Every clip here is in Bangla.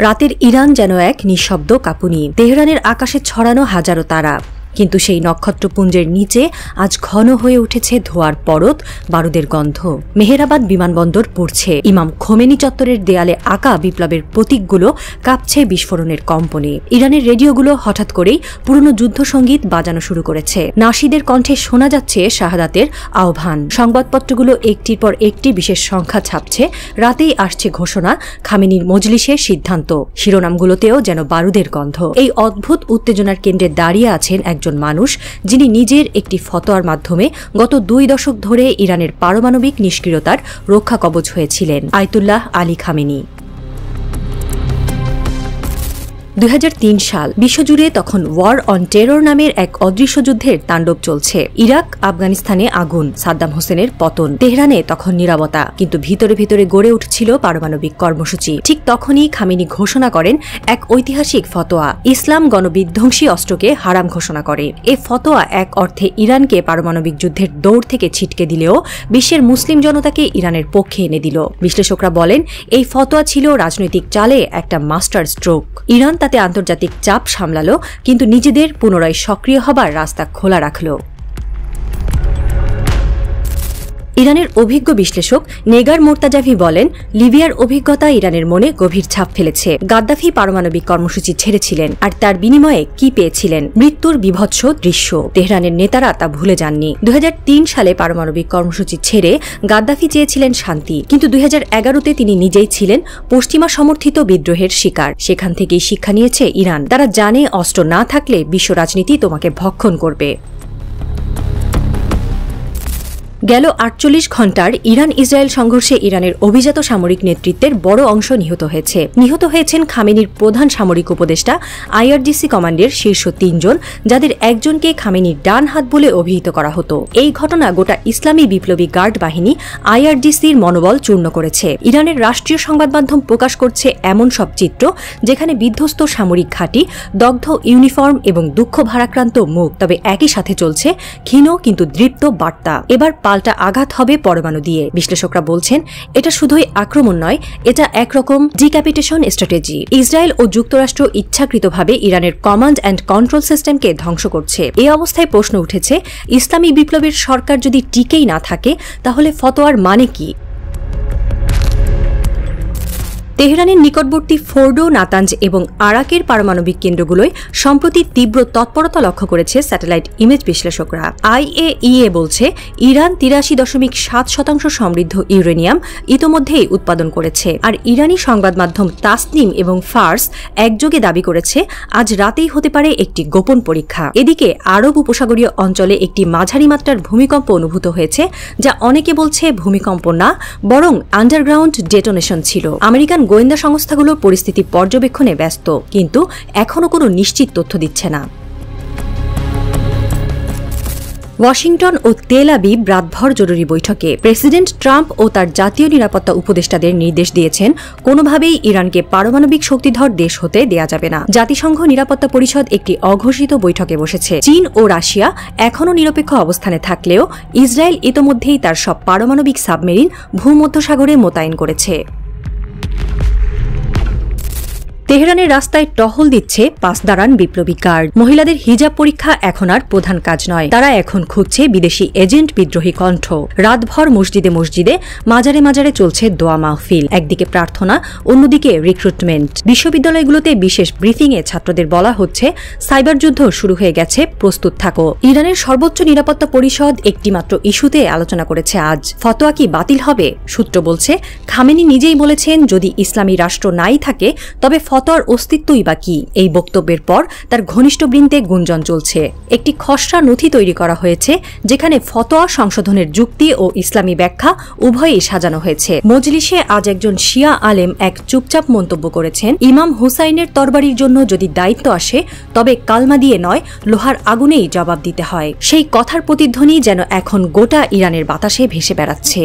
রাতের ইরান যেন এক নিঃশব্দ কাঁপুনি। তেহরানের আকাশে ছড়ানো হাজারো তারা, কিন্তু সেই নক্ষত্রপুঞ্জের নিচে আজ ঘন হয়ে উঠেছে ধোঁয়ার পরত, বারুদের গন্ধ। মেহেরাবাদ বিমানবন্দর পড়ছে, ইমাম খোমেনি চত্বরের দেয়ালে আঁকা বিপ্লবের প্রতীকগুলো কাঁপছে বিস্ফোরণের কম্পনে। ইরানের রেডিওগুলো হঠাৎ করেই পুরনো যুদ্ধসঙ্গীত বাজানো শুরু করেছে। নাশিদের কণ্ঠে শোনা যাচ্ছে শাহাদাতের আহ্বান। সংবাদপত্রগুলো একটির পর একটি বিশেষ সংখ্যা ছাপছে। রাতেই আসছে ঘোষণা, খামেনির মজলিসের সিদ্ধান্ত। শিরোনামগুলোতেও যেন বারুদের গন্ধ। এই অদ্ভুত উত্তেজনার কেন্দ্রে দাঁড়িয়ে আছেন একজন মানুষ, যিনি নিজের একটি ফতোয়ার মাধ্যমে গত 2 দশক ধরে ইরানের পারমাণবিক নিষ্ক্রিয়তার রক্ষা কবচ হয়েছিলেন, আয়াতুল্লাহ আলী খামেনি। 2003 সাল বিশ্বজুড়ে তখন ওয়ার অন টেরর নামের এক অদৃশ্য যুদ্ধের তাণ্ডব চলছে। ইরাক, আফগানিস্তানে আগুন, সাদ্দাম হোসেনের পতন। তেহরানে তখন নীরবতা, কিন্তু ভিতরে ভিতরে গড়ে উঠছিল পারমাণবিক কর্মসূচি। ঠিক তখনই খামেনি ঘোষণা করেন এক ঐতিহাসিক ফতোয়া। ইসলাম গণবিধ্বংসী অস্ত্রকে হারাম ঘোষণা করে। এ ফতোয়া এক অর্থে ইরানকে পারমাণবিক যুদ্ধের দৌড় থেকে ছিটকে দিলেও বিশ্বের মুসলিম জনতাকে ইরানের পক্ষে এনে দিল। বিশ্লেষকরা বলেন, এই ফতোয়া ছিল রাজনৈতিক চালে একটা মাস্টার স্ট্রোক। ইরান তাতে আন্তর্জাতিক চাপ সামলালো, কিন্তু নিজেদের পুনরায় সক্রিয় হবার রাস্তা খোলা রাখল। ইরানের অভিজ্ঞ বিশ্লেষক নেগার মোর্তাজাভি বলেন, লিবিয়ার অভিজ্ঞতা ইরানের মনে গভীর ছাপ ফেলেছে। গাদ্দাফি পারমাণবিক কর্মসূচি ছেড়েছিলেন, আর তার বিনিময়ে কি পেয়েছিলেন? মৃত্যুর বিভৎস দৃশ্য। তেহরানের নেতারা তা ভুলে যাননি। 2003 সালে পারমাণবিক কর্মসূচি ছেড়ে গাদ্দাফি চেয়েছিলেন শান্তি, কিন্তু 2011-তে তিনি নিজেই ছিলেন পশ্চিমা সমর্থিত বিদ্রোহের শিকার। সেখান থেকেই শিক্ষা নিয়েছে ইরান। তারা জানে, অস্ত্র না থাকলে বিশ্ব রাজনীতি তোমাকে ভক্ষণ করবে। গেল 48 ঘণ্টার ইরান ইসরায়েল সংঘর্ষে ইরানের অভিজাত সামরিক নেতৃত্বের বড় অংশ নিহত হয়েছে। নিহত হয়েছেন খামেনির প্রধান সামরিক উপদেষ্টা, IRGC কমান্ডের শীর্ষ 3 জন, যাদের একজনকে খামেনির ডান হাত বলে অভিহিত করা হতো। এই ঘটনা গোটা ইসলামী বিপ্লবী গার্ড বাহিনী IRGCর মনোবল চূর্ণ করেছে। ইরানের রাষ্ট্রীয় সংবাদ মাধ্যম প্রকাশ করছে এমন সব চিত্র, যেখানে বিধ্বস্ত সামরিক ঘাঁটি, দগ্ধ ইউনিফর্ম এবং দুঃখ ভারাক্রান্ত মুখ। তবে একই সাথে চলছে ক্ষীণ কিন্তু দৃপ্ত বার্তা, এবার পাল্টা আঘাত হবে পরমাণু দিয়ে। বিশ্লেষকরা বলছেন, এটা শুধুই আক্রমণ নয়, এটা একরকম ডিক্যাপিটেশন স্ট্র্যাটেজি। ইসরায়েল ও যুক্তরাষ্ট্র ইচ্ছাকৃতভাবে ইরানের কমান্ড অ্যান্ড কন্ট্রোল সিস্টেমকে ধ্বংস করছে। এই অবস্থায় প্রশ্ন উঠেছে, ইসলামী বিপ্লবের সরকার যদি টিকেই না থাকে, তাহলে ফতোয়ার মানে কি? তেহরানের নিকটবর্তী ফোর্ডো, নাতাঞ্জ এবং আরাকের পারমাণবিক কেন্দ্রগুলোয় সম্প্রতি তীব্র তৎপরতা লক্ষ্য করেছে স্যাটেলাইট ইমেজ বিশ্লেষকরা। IAEA বলছে, ইরান 83.7% সমৃদ্ধ ইউরেনিয়াম ইতোমধ্যেই উৎপাদন করেছে। আর ইরানি সংবাদ মাধ্যম তাসনিম এবং ফার্স একযোগে দাবি করেছে, আজ রাতেই হতে পারে একটি গোপন পরীক্ষা। এদিকে আরব উপসাগরীয় অঞ্চলে একটি মাঝারি মাত্রার ভূমিকম্প অনুভূত হয়েছে, যা অনেকে বলছে ভূমিকম্প না, বরং আন্ডারগ্রাউন্ড ডেটোনেশন ছিল। আমেরিকান গোয়েন্দা সংস্থাগুলো পরিস্থিতি পর্যবেক্ষণে ব্যস্ত, কিন্তু এখনও কোনো নিশ্চিত তথ্য দিচ্ছে না। ওয়াশিংটন ও তেল আবিব রাতভর জরুরি বৈঠকে। প্রেসিডেন্ট ট্রাম্প ও তার জাতীয় নিরাপত্তা উপদেষ্টাদের নির্দেশ দিয়েছেন, কোনোভাবেই ইরানকে পারমাণবিক শক্তিধর দেশ হতে দেয়া যাবে না। জাতিসংঘ নিরাপত্তা পরিষদ একটি অঘোষিত বৈঠকে বসেছে। চীন ও রাশিয়া এখনও নিরপেক্ষ অবস্থানে থাকলেও ইসরায়েল ইতোমধ্যেই তার সব পারমাণবিক সাবমেরিন ভূমধ্যসাগরে মোতায়েন করেছে। তেহরানের রাস্তায় টহল দিচ্ছে পাসদারান বিপ্লবী গার্ড। মহিলাদের হিজাব পরীক্ষা এখন আর প্রধান কাজ নয়, তারা এখন খুঁজছে বিদেশি এজেন্ট বিদ্রোহী কণ্ঠ। রাতভর মসজিদে মসজিদে, মাজারে মাজারে চলছে দোয়া মাহফিল। একদিকে প্রার্থনা, অন্যদিকে রিক্রুটমেন্ট। বিশ্ববিদ্যালয়গুলোতে বিশেষ ব্রিফিংয়ে ছাত্রদের বলা হচ্ছে, সাইবার যুদ্ধ শুরু হয়ে গেছে, প্রস্তুত থাকো। ইরানের সর্বোচ্চ নিরাপত্তা পরিষদ একটি মাত্র ইস্যুতে আলোচনা করেছে আজ। ফতোয়া কি বাতিল হবে? সূত্র বলছে, খামেনি নিজেই বলেছেন, যদি ইসলামী রাষ্ট্র নাই থাকে, তবে ফতোয়ার অস্তিত্বই বা কি? এই বক্তব্যের পর তার ঘনিষ্ঠ বৃন্দে গুঞ্জন চলছে। একটি খসড়া নথি তৈরি করা হয়েছে, যেখানে ফতোয়া সংশোধনের যুক্তি ও ইসলামী ব্যাখ্যা উভয়ই সাজানো হয়েছে। মজলিসে আজ একজন শিয়া আলেম এক চুপচাপ মন্তব্য করেছেন, ইমাম হুসাইনের তরবারির জন্য যদি দায়িত্ব আসে, তবে কালমা দিয়ে নয়, লোহার আগুনেই জবাব দিতে হয়। সেই কথার প্রতিধ্বনি যেন এখন গোটা ইরানের বাতাসে ভেসে বেড়াচ্ছে।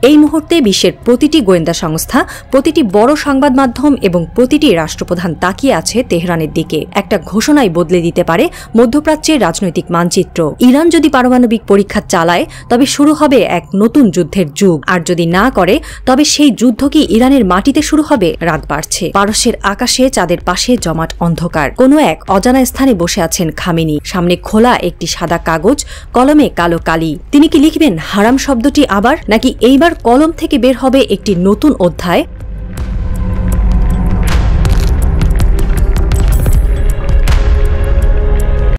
এই মুহূর্তে বিশ্বের প্রতিটি গোয়েন্দা সংস্থা, প্রতিটি বড় সংবাদ মাধ্যম এবং প্রতিটি রাষ্ট্রপ্রধান তাকিয়ে আছে তেহরানের দিকে। একটা ঘোষণাই বদলে দিতে পারে মধ্যপ্রাচ্যের রাজনৈতিক মানচিত্র। ইরান যদি পারমাণবিক পরীক্ষা চালায় তবে শুরু হবে এক নতুন যুদ্ধের যুগ, আর যদি না করে তবে সেই যুদ্ধ কি ইরানের মাটিতে শুরু হবে? রাত বাড়ছে, পারস্যের আকাশে চাঁদের পাশে জমাট অন্ধকার। কোনো এক অজানা স্থানে বসে আছেন খামেনি, সামনে খোলা একটি সাদা কাগজ, কলমে কালো কালি। তিনি কি লিখবেন হারাম শব্দটি আবার, নাকি এইবার কলম থেকে বের হবে একটি নতুন অধ্যায়?